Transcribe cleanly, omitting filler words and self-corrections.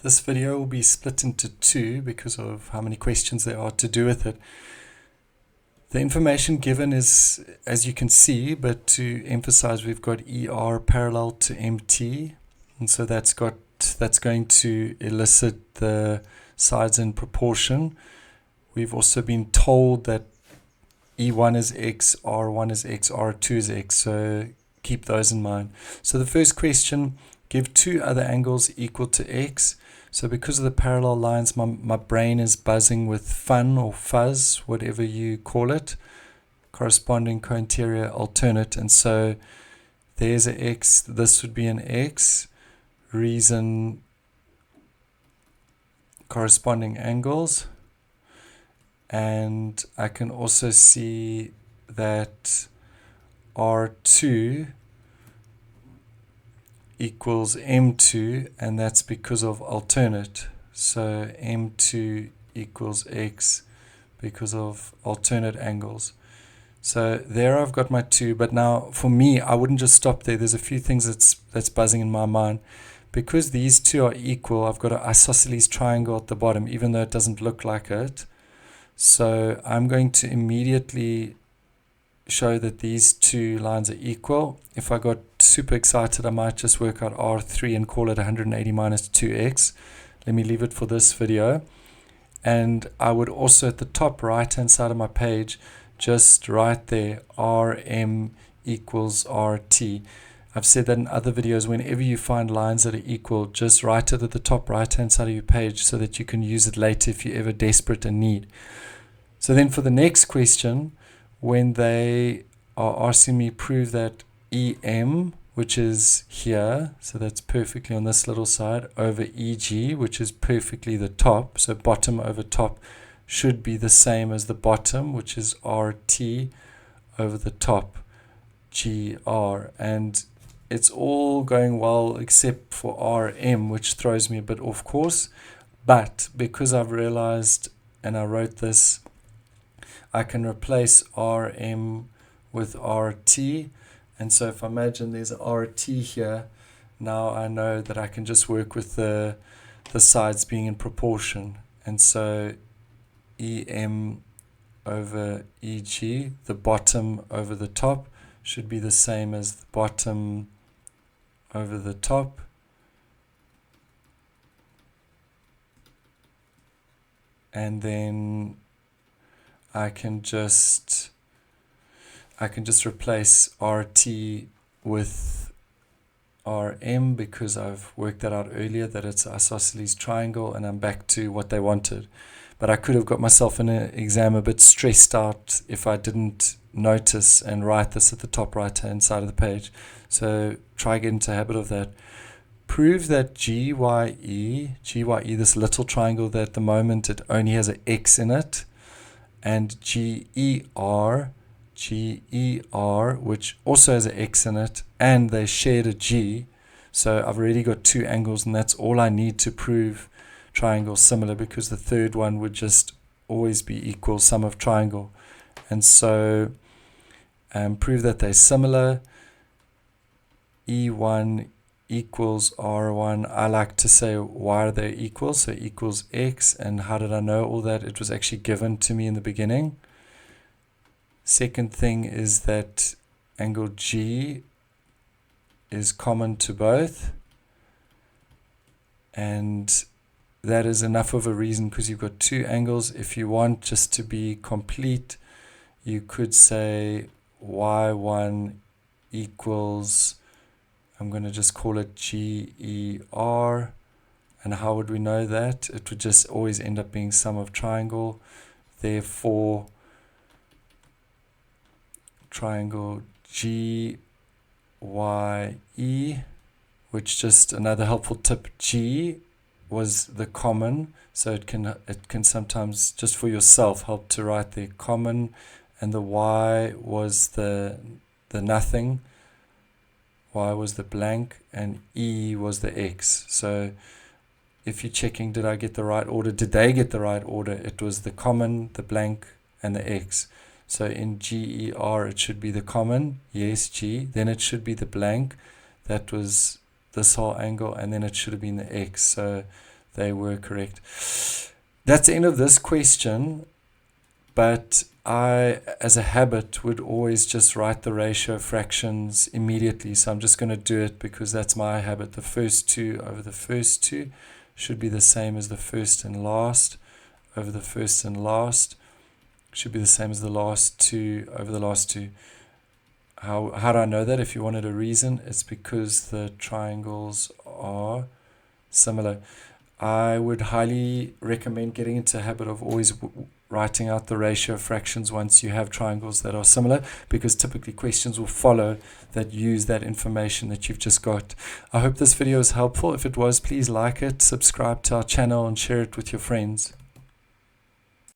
This video will be split into two because of how many questions there are to do with it. The information given is, as you can see, but to emphasize, we've got ER parallel to MT, and so that's going to elicit the sides in proportion. We've also been told that E1 is X, R1 is X, R2 is X, so keep those in mind. So the first question, give two other angles equal to X. So because of the parallel lines, my brain is buzzing with fun or fuzz, whatever you call it, corresponding co-interior alternate. And so there's an X, this would be an X, reason corresponding angles. And I can also see that R2 equals M2, and that's because of alternate. So M2 equals X because of alternate angles. So there I've got my two, but now for me, I wouldn't just stop there. There's a few things that's buzzing in my mind. Because these two are equal, I've got an isosceles triangle at the bottom, even though it doesn't look like it. So I'm going to immediately show that these two lines are equal. If I got super excited, I might just work out R3 and call it 180 minus 2x. Let me leave it for this video. And I would also, at the top right hand side of my page, just write there RM equals RT. I've said that in other videos, whenever you find lines that are equal, just write it at the top right hand side of your page so that you can use it later if you're ever desperate and need. So then for the next question, when they are asking me prove that EM, which is here, so that's perfectly on this little side, over EG, which is perfectly the top, so bottom over top should be the same as the bottom, which is RT over the top, GR. And it's all going well except for RM, which throws me a bit off course. But because I've realized, and I wrote this, I can replace RM with RT. And so if I imagine there's an RT here, now I know that I can just work with the sides being in proportion. And so EM over EG, the bottom over the top, should be the same as the bottom over the top. And then I can just replace RT with RM because I've worked that out earlier that it's an isosceles triangle, and I'm back to what they wanted. But I could have got myself in an exam a bit stressed out if I didn't notice and write this at the top right hand side of the page. So try get into a habit of that. Prove that GYE, this little triangle that at the moment it only has an X in it, and GER, which also has an X in it, and they shared a G. So I've already got two angles, and that's all I need to prove triangle similar, because the third one would just always be equal sum of triangle. And so prove that they're similar. E1 equals R1. I like to say why are they equal, so equals X. And how did I know all that? It was actually given to me in the beginning. Second thing is that angle G is common to both, and that is enough of a reason because you've got two angles. If you want just to be complete, you could say Y1 equals, I'm going to just call it GER. And how would we know that? It would just always end up being sum of triangle. Therefore, triangle GYE, which, just another helpful tip, G was the common, so it can sometimes, just for yourself, help to write the common, and the Y was the nothing, Y was the blank, and E was the X. So if you're checking, did I get the right order? Did they get the right order? It was the common, the blank, and the X. So in GER, it should be the common, yes, G. Then it should be the blank, that was this whole angle, and then it should have been the X. So they were correct. That's the end of this question, but I, as a habit, would always just write the ratio of fractions immediately. So I'm just going to do it because that's my habit. The first two over the first two should be the same as the first and last over the first and last. Should be the same as the last two over the last two. How do I know that? If you wanted a reason, it's because the triangles are similar. I would highly recommend getting into a habit of always writing out the ratio of fractions once you have triangles that are similar, because typically questions will follow that use that information that you've just got. I hope this video is helpful. If it was, please like it, subscribe to our channel, and share it with your friends.